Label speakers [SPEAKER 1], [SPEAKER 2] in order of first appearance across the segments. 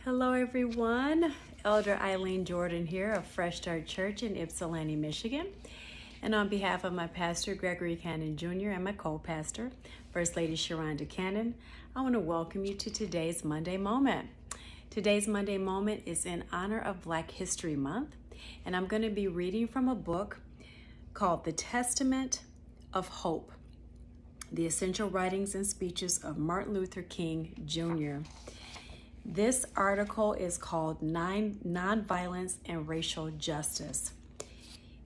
[SPEAKER 1] Hello, everyone. Elder Eileen Jordan here of Fresh Start Church in Ypsilanti, Michigan. And on behalf of my pastor, Gregory Cannon Jr., and my co-pastor, First Lady Sharonda Cannon, I want to welcome you to today's Monday Moment. Today's Monday Moment is in honor of Black History Month, and I'm going to be reading from a book called The Testament of Hope, The Essential Writings and Speeches of Martin Luther King Jr. This article is called Nonviolence and Racial Justice,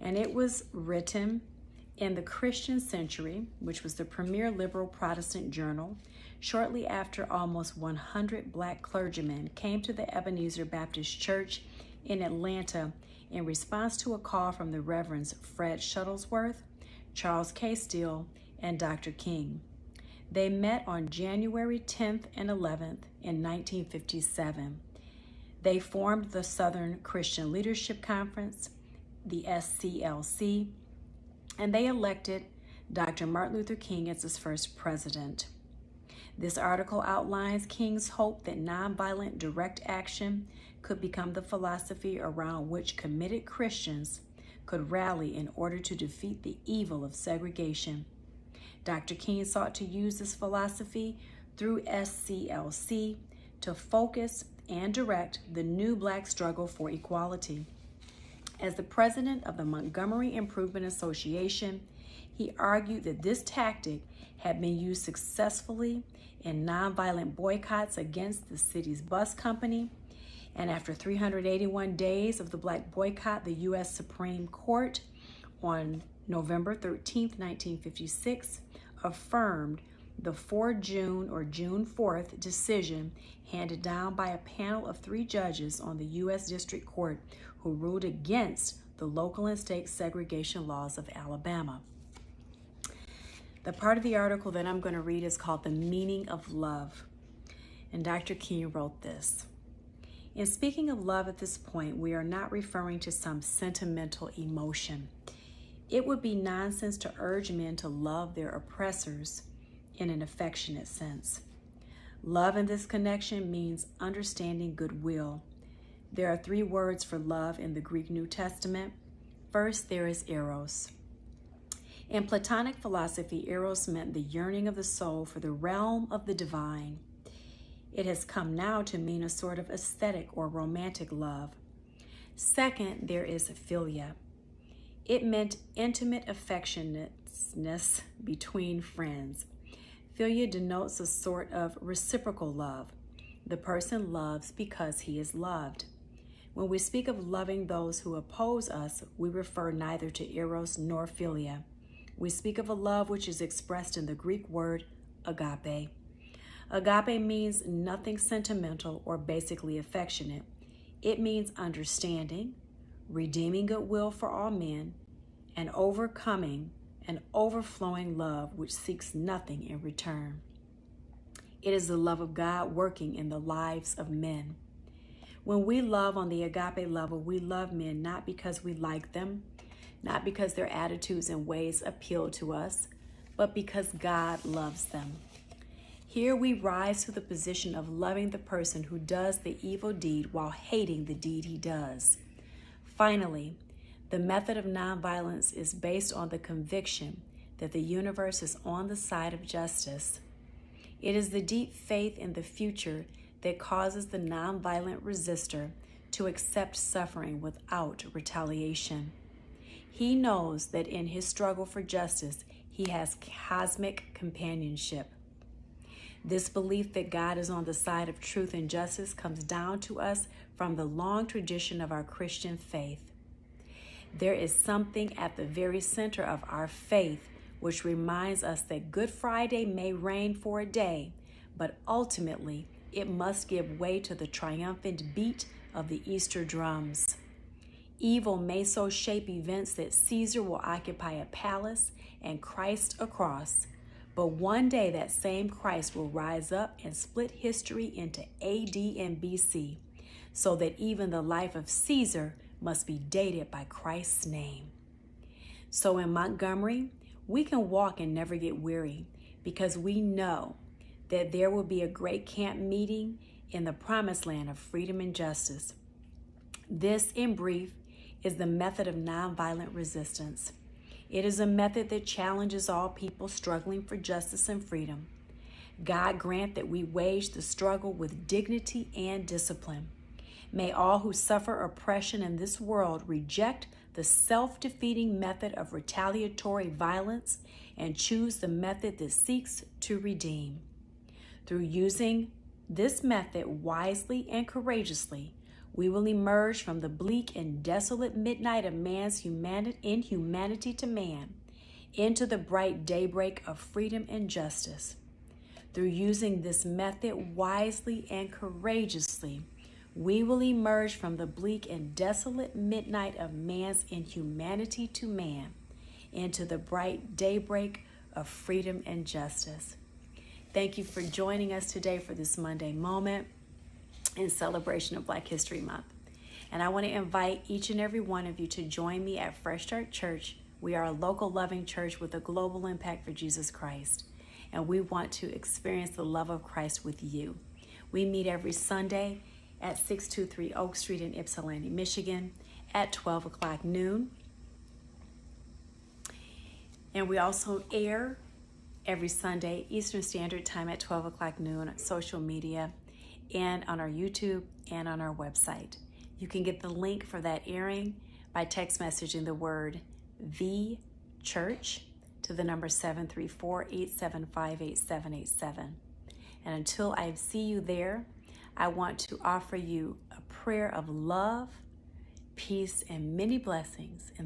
[SPEAKER 1] and it was written in the Christian Century, which was the premier liberal Protestant journal, shortly after almost 100 Black clergymen came to the Ebenezer Baptist Church in Atlanta in response to a call from the Reverends Fred Shuttlesworth, Charles K. Steele, and Dr. King. They met on January 10th and 11th in 1957. They formed the Southern Christian Leadership Conference, the SCLC, and they elected Dr. Martin Luther King as its first president. This article outlines King's hope that nonviolent direct action could become the philosophy around which committed Christians could rally in order to defeat the evil of segregation. Dr. King sought to use this philosophy through SCLC to focus and direct the new Black struggle for equality. As the president of the Montgomery Improvement Association, he argued that this tactic had been used successfully in nonviolent boycotts against the city's bus company. And after 381 days of the Black boycott, the U.S. Supreme Court on November 13, 1956, affirmed the June 4th decision handed down by a panel of 3 judges on the U.S. District Court who ruled against the local and state segregation laws of Alabama. The part of the article that I'm going to read is called The Meaning of Love. And Dr. King wrote this. In speaking of love at this point, we are not referring to some sentimental emotion. It would be nonsense to urge men to love their oppressors in an affectionate sense. Love in this connection means understanding goodwill. There are 3 words for love in the Greek New Testament. First, there is eros. In Platonic philosophy, eros meant the yearning of the soul for the realm of the divine. It has come now to mean a sort of aesthetic or romantic love. Second, there is philia. It meant intimate affectionateness between friends. Philia denotes a sort of reciprocal love. The person loves because he is loved. When we speak of loving those who oppose us, we refer neither to eros nor philia. We speak of a love which is expressed in the Greek word agape. Agape means nothing sentimental or basically affectionate. It means understanding, redeeming goodwill for all men, and overcoming an overflowing love which seeks nothing in return. It is the love of God working in the lives of men. When we love on the agape level, we love men not because we like them, not because their attitudes and ways appeal to us, but because God loves them. Here we rise to the position of loving the person who does the evil deed while hating the deed he does. Finally, the method of nonviolence is based on the conviction that the universe is on the side of justice. It is the deep faith in the future that causes the nonviolent resistor to accept suffering without retaliation. He knows that in his struggle for justice, he has cosmic companionship. This belief that God is on the side of truth and justice comes down to us from the long tradition of our Christian faith. There is something at the very center of our faith which reminds us that Good Friday may reign for a day, but ultimately it must give way to the triumphant beat of the Easter drums. Evil may so shape events that Caesar will occupy a palace and Christ a cross, but one day that same Christ will rise up and split history into AD and BC, so that even the life of Caesar must be dated by Christ's name. So in Montgomery, we can walk and never get weary because we know that there will be a great camp meeting in the promised land of freedom and justice. This, in brief, is the method of nonviolent resistance. It is a method that challenges all people struggling for justice and freedom. God grant that we wage the struggle with dignity and discipline. May all who suffer oppression in this world reject the self-defeating method of retaliatory violence and choose the method that seeks to redeem. Through using this method wisely and courageously, we will emerge from the bleak and desolate midnight of man's inhumanity to man into the bright daybreak of freedom and justice. Through using this method wisely and courageously, we will emerge from the bleak and desolate midnight of man's inhumanity to man into the bright daybreak of freedom and justice. Thank you for joining us today for this Monday moment in celebration of Black History Month. And I want to invite each and every one of you to join me at Fresh Start Church. We are a local loving church with a global impact for Jesus Christ. And we want to experience the love of Christ with you. We meet every Sunday at 623 Oak Street in Ypsilanti, Michigan at 12 o'clock noon. And we also air every Sunday Eastern Standard Time at 12 o'clock noon on social media and on our YouTube and on our website. You can get the link for that airing by text messaging the word The Church to the number 734-875-8787. And until I see you there, I want to offer you a prayer of love, peace, and many blessings.